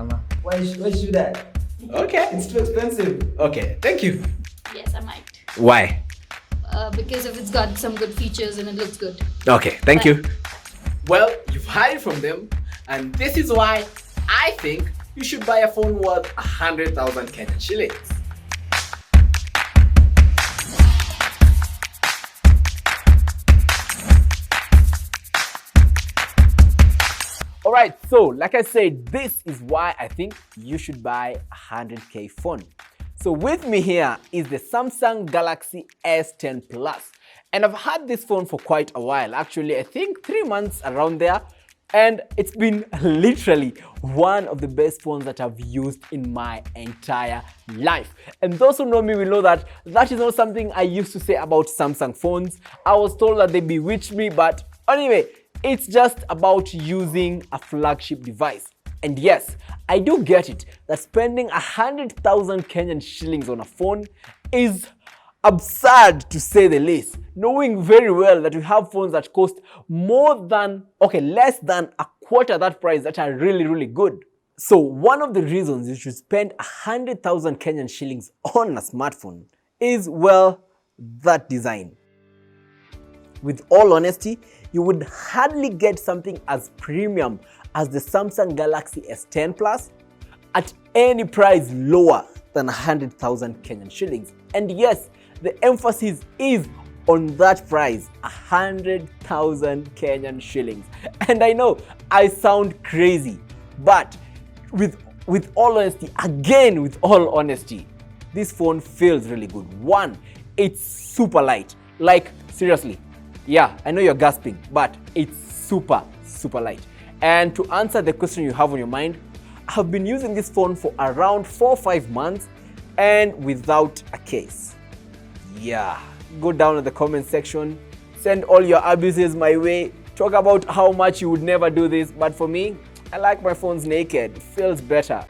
Hapana. Why should I? Okay. It's too expensive. Okay, thank you. Yes, I might. Why? Because if it's got some good features and it looks good. Okay, thank you. Well, you've heard it from them, and this is why I think you should buy a phone worth 100,000 Kenyan shillings. Alright, so like I said, this is why I think you should buy a 100k phone. So with me here is the Samsung Galaxy S10 Plus. And I've had this phone for quite a while, actually I think 3 months around there. And it's been literally one of the best phones that I've used in my entire life. And those who know me will know that that is not something I used to say about Samsung phones. I was told that they bewitched me, but anyway, it's just about using a flagship device. And yes, I do get it that spending 100,000 Kenyan shillings on a phone is absurd to say the least, knowing very well that we have phones that cost less than a quarter that price that are really good. So one of the reasons you should spend 100,000 Kenyan shillings on a smartphone is, well, that design. With all honesty, you would hardly get something as premium as the Samsung Galaxy S10 Plus at any price lower than 100,000 Kenyan shillings. And yes, the emphasis is on that price, 100,000 Kenyan shillings. And I know I sound crazy, but with all honesty, this phone feels really good. One, it's super light. Like, seriously. Yeah, I know you're gasping, but it's super light. And to answer the question you have on your mind, I've been using this phone for around 4 or 5 months and without a case. Yeah, go down in the comment section, send all your abuses my way, talk about how much you would never do this, but for me, I like my phones naked, it feels better.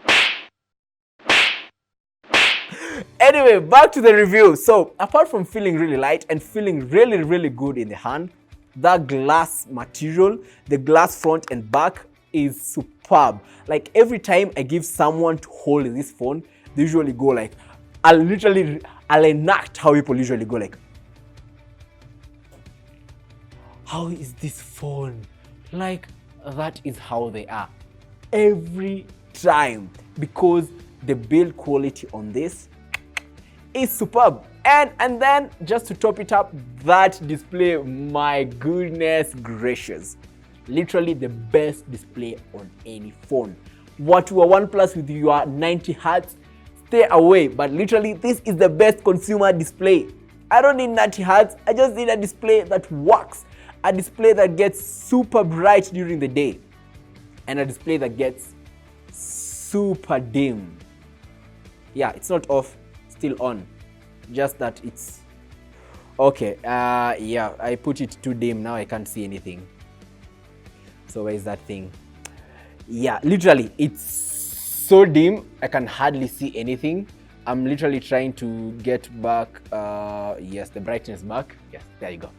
Anyway, back to the review. So apart from feeling really light and feeling really good in the hand, the glass material, the glass front and back is superb. Like every time I give someone to hold this phone, they usually go like, I'll enact how people usually go like, how is this phone? Like that is how they are every time, because the build quality on this is superb. And then just to top it up, that display, my goodness gracious, literally the best display on any phone. What you are OnePlus with your 90 Hz, stay away, but literally this is the best consumer display. I don't need 90 Hz, I just need a display that works, a display that gets super bright during the day, and a display that gets super dim. Yeah, it's not off, still on, just that it's okay. Yeah, I put it too dim, now I can't see anything. So where is that thing? Yeah, literally it's so dim I can hardly see anything. I'm literally trying to get back yes, the brightness back. Yes, there you go.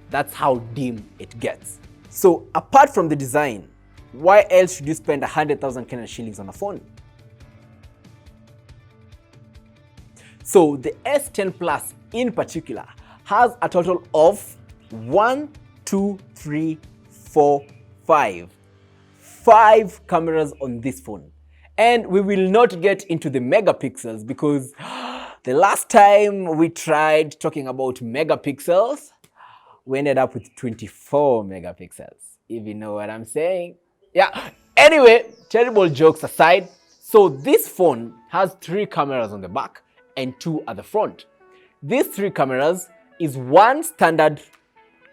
That's how dim it gets. So apart from the design, why else should you spend 100,000 Kenyan shillings on a phone? So the S10 Plus in particular has a total of 5 cameras on this phone. And we will not get into the megapixels because the last time we tried talking about megapixels, we ended up with 24 megapixels, if you know what I'm saying. Yeah, anyway, terrible jokes aside, so this phone has 3 cameras on the back and 2 at the front. These 3 cameras is one standard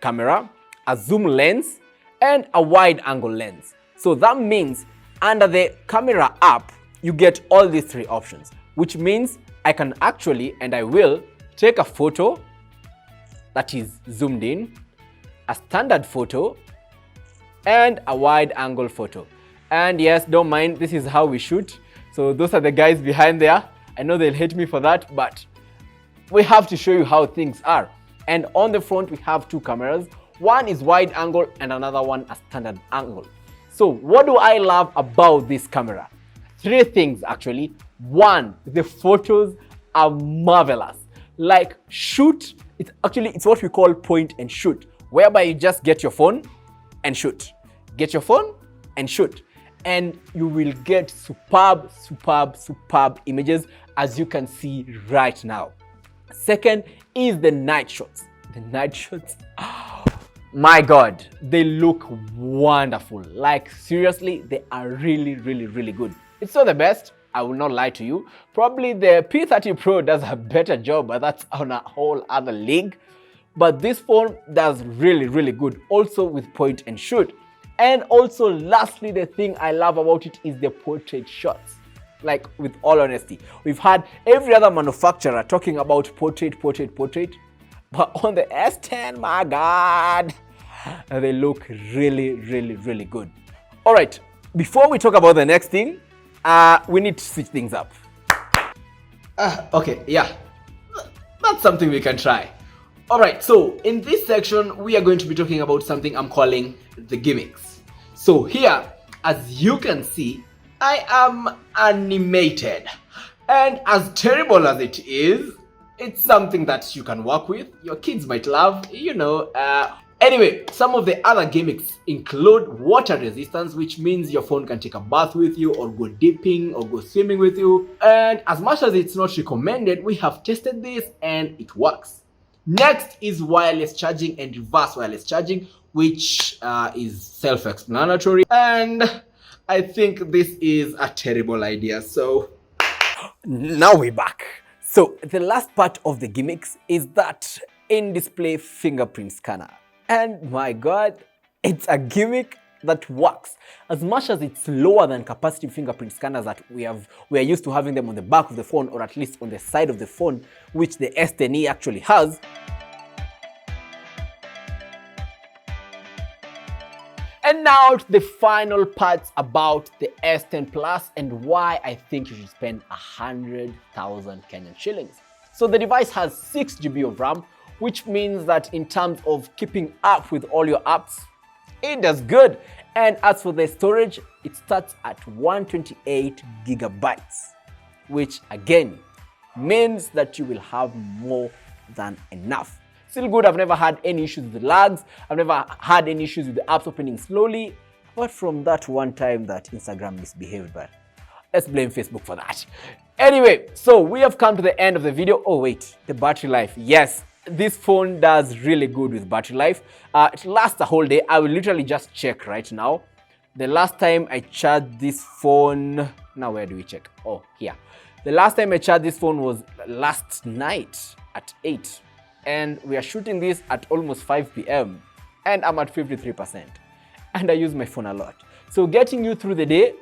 camera, a zoom lens, and a wide angle lens. So that means under the camera app, you get all these 3 options, which means I can actually, and I will, take a photo that is zoomed in, a standard photo, and a wide angle photo. And yes, don't mind, this is how we shoot. So those are the guys behind there. I know they'll hate me for that, but we have to show you how things are. And on the front, we have 2 cameras. One is wide angle and another one a standard angle. So what do I love about this camera? Three things actually. One, the photos are marvelous. Like shoot, it's what we call point and shoot, whereby you just get your phone and shoot. Get your phone and shoot. And you will get superb images, as you can see right now. Second is the night shots. The night shots, my God, they look wonderful. Like seriously, they are really good. It's not the best, I will not lie to you. Probably the P30 Pro does a better job, but that's on a whole other league. But this phone does really good, also with point and shoot. And also lastly, the thing I love about it is the portrait shots. Like, with all honesty, we've had every other manufacturer talking about portrait. But on the S10, my God, they look really good. All right, before we talk about the next thing, we need to switch things up. Okay, yeah, that's something we can try. All right, so in this section, we are going to be talking about something I'm calling the gimmicks. So here, as you can see, I am animated. And as terrible as it is, it's something that you can work with. Your kids might love, you know. Anyway, some of the other gimmicks include water resistance, which means your phone can take a bath with you or go dipping or go swimming with you. And as much as it's not recommended, we have tested this and it works. Next is wireless charging and reverse wireless charging, which is self-explanatory. And I think this is a terrible idea. So now we're back. So the last part of the gimmicks is that in-display fingerprint scanner. And my God, it's a gimmick that works. As much as it's lower than capacitive fingerprint scanners that we are used to having them on the back of the phone, or at least on the side of the phone, which the S10e actually has. And now to the final parts about the S10 Plus and why I think you should spend 100,000 Kenyan shillings. So the device has 6 GB of RAM, which means that in terms of keeping up with all your apps, it does good. And as for the storage, it starts at 128 gigabytes, which again means that you will have more than enough. Still good. I've never had any issues with the lags. I've never had any issues with the apps opening slowly, apart from that one time that Instagram misbehaved, but let's blame Facebook for that. Anyway, so we have come to the end of the video. Oh wait, the battery life. Yes, this phone does really good with battery life. It lasts a whole day. I will literally just check right now. The last time I charged this phone, now where do we check? Oh, here. The last time I charged this phone was last night at 8. And we are shooting this at almost 5 p.m. and I'm at 53%. And I use my phone a lot. So getting you through the day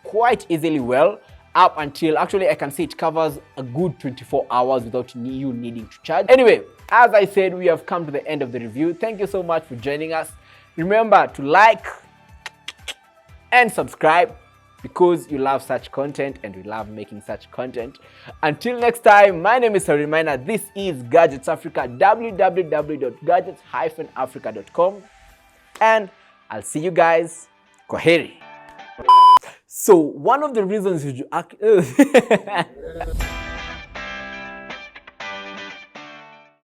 quite easily well, up until, actually I can say it covers a good 24 hours without you needing to charge. Anyway, as I said, we have come to the end of the review. Thank you so much for joining us. Remember to like and subscribe, because you love such content and we love making such content. Until next time, my name is Harry Minor. This is Gadgets Africa, www.gadgets-africa.com. And I'll see you guys. Kwaheri. So one of the reasons you